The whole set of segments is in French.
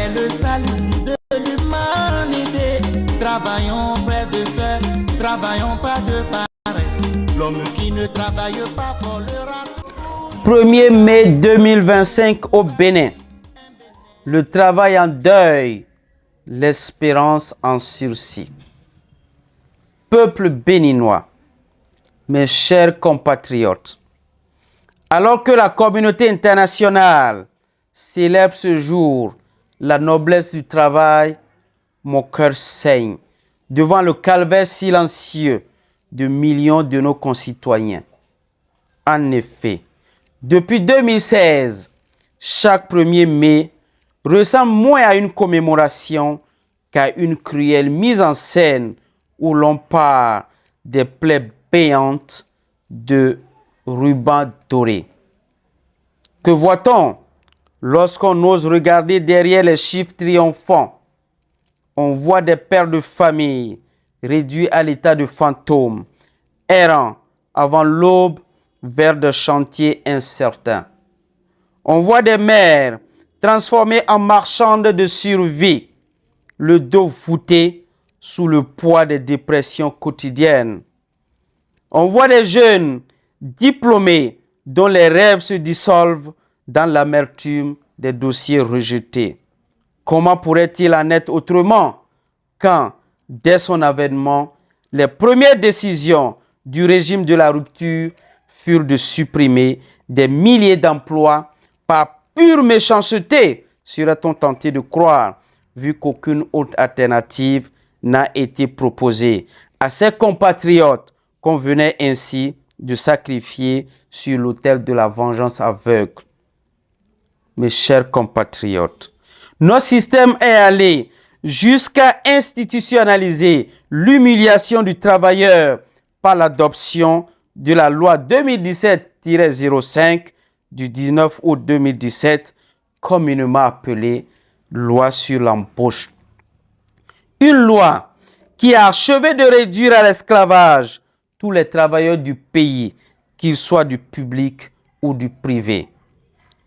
est le salut de l'humanité. Travaillons, frères et sœurs, travaillons pas de paresse. L'homme qui ne travaille pas pour le rendre. 1er mai 2025 au Bénin. Le travail en deuil, l'espérance en sursis. Peuple béninois, mes chers compatriotes, alors que la communauté internationale célèbre ce jour la noblesse du travail, mon cœur saigne devant le calvaire silencieux de millions de nos concitoyens. En effet, depuis 2016, chaque 1er mai ressemble moins à une commémoration qu'à une cruelle mise en scène où l'on part des plaies béantes de rubans dorés. Que voit-on lorsqu'on ose regarder derrière les chiffres triomphants? On voit des pères de famille réduits à l'état de fantômes, errant avant l'aube vers des chantiers incertains. On voit des mères transformées en marchandes de survie, le dos voûté sous le poids des dépressions quotidiennes. On voit des jeunes diplômés dont les rêves se dissolvent dans l'amertume des dossiers rejetés. Comment pourrait-il en être autrement quand, dès son avènement, les premières décisions du régime de la rupture furent de supprimer des milliers d'emplois par pure méchanceté, serait-on tenté de croire, vu qu'aucune autre alternative n'a été proposée à ces compatriotes qu'on venait ainsi de sacrifier sur l'autel de la vengeance aveugle. Mes chers compatriotes, notre système est allé jusqu'à institutionnaliser l'humiliation du travailleur par l'adoption de la loi 2017-05 du 19 août 2017, communément appelée loi sur l'embauche. Une loi qui a achevé de réduire à l'esclavage tous les travailleurs du pays, qu'ils soient du public ou du privé.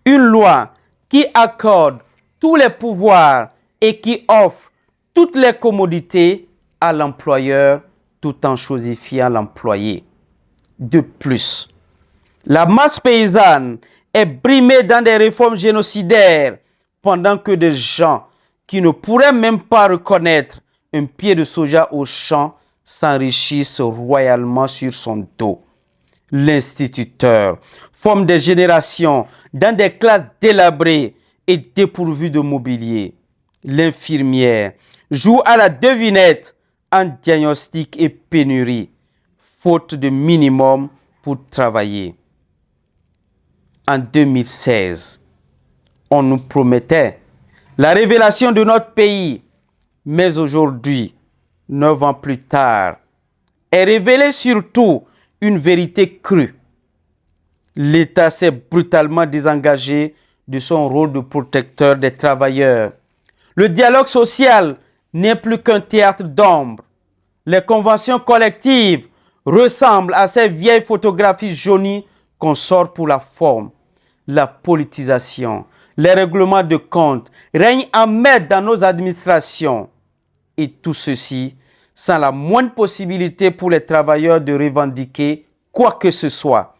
Une loi qui accorde tous les pouvoirs et qui offre toutes les commodités à l'employeur tout en chosifiant l'employé. De plus, la masse paysanne est brimée dans des réformes génocidaires pendant que des gens qui ne pourraient même pas reconnaître un pied de soja au champ s'enrichissent royalement sur son dos. L'instituteur forme des générations dans des classes délabrées et dépourvues de mobilier. L'infirmière joue à la devinette en diagnostic et pénurie, faute de minimum pour travailler. En 2016, on nous promettait la révélation de notre pays, mais aujourd'hui, 9 ans plus tard, est révélée surtout une vérité crue. L'État s'est brutalement désengagé de son rôle de protecteur des travailleurs. Le dialogue social n'est plus qu'un théâtre d'ombre. Les conventions collectives ressemblent à ces vieilles photographies jaunies qu'on sort pour la forme. La politisation, les règlements de compte règnent en maître dans nos administrations. Et tout ceci sans la moindre possibilité pour les travailleurs de revendiquer quoi que ce soit,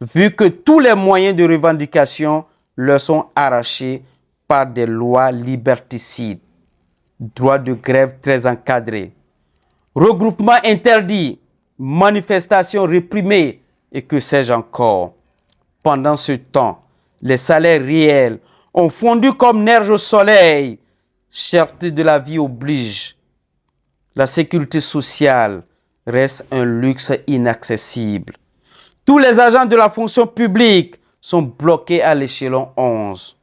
vu que tous les moyens de revendication leur sont arrachés par des lois liberticides. Droit de grève très encadré, regroupement interdit, manifestations réprimées et que sais-je encore. Pendant ce temps, les salaires réels ont fondu comme neige au soleil. Cherté de la vie oblige. La sécurité sociale reste un luxe inaccessible. Tous les agents de la fonction publique sont bloqués à l'échelon 11.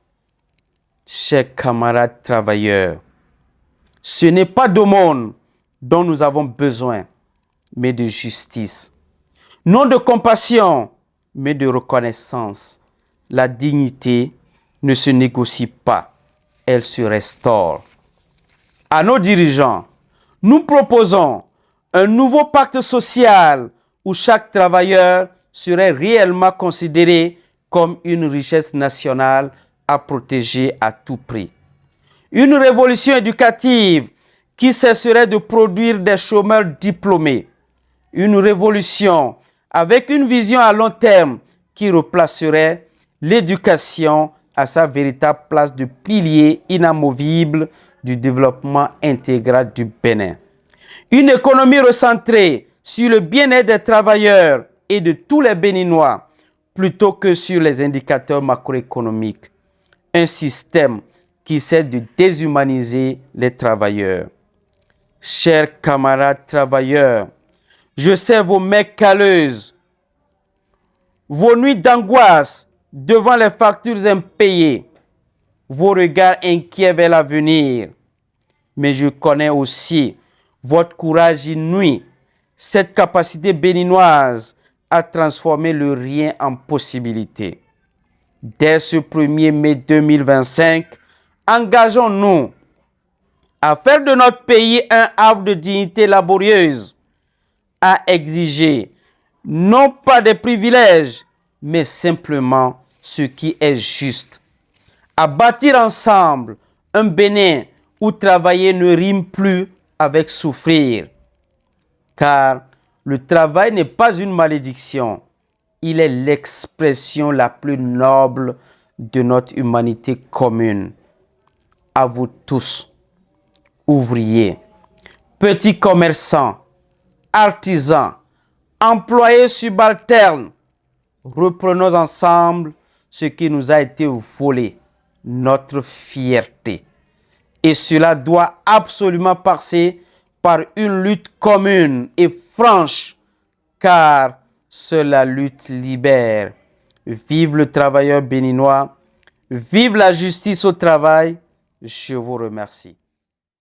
Chers camarades travailleurs, ce n'est pas d'aumône dont nous avons besoin, mais de justice. Non de compassion, mais de reconnaissance. La dignité ne se négocie pas, elle se restaure. À nos dirigeants, nous proposons un nouveau pacte social où chaque travailleur serait réellement considéré comme une richesse nationale à protéger à tout prix. Une révolution éducative qui cesserait de produire des chômeurs diplômés. Une révolution avec une vision à long terme qui replacerait l'éducation à sa véritable place de pilier inamovible du développement intégral du Bénin. Une économie recentrée sur le bien-être des travailleurs et de tous les Béninois plutôt que sur les indicateurs macroéconomiques. Un système qui essaie de déshumaniser les travailleurs. Chers camarades travailleurs, je sais vos mains calleuses, vos nuits d'angoisse devant les factures impayées, vos regards inquiets vers l'avenir. Mais je connais aussi votre courage inouï, cette capacité béninoise à transformer le rien en possibilité. Dès ce 1er mai 2025, engageons-nous à faire de notre pays un havre de dignité laborieuse, à exiger non pas des privilèges, mais simplement ce qui est juste, à bâtir ensemble un Bénin où travailler ne rime plus avec souffrir, car le travail n'est pas une malédiction, il est l'expression la plus noble de notre humanité commune. À vous tous, ouvriers, petits commerçants, artisans, employés subalternes, reprenons ensemble ce qui nous a été volé, notre fierté. Et cela doit absolument passer par une lutte commune et franche, car seule la lutte libère. Vive le travailleur béninois, vive la justice au travail. Je vous remercie.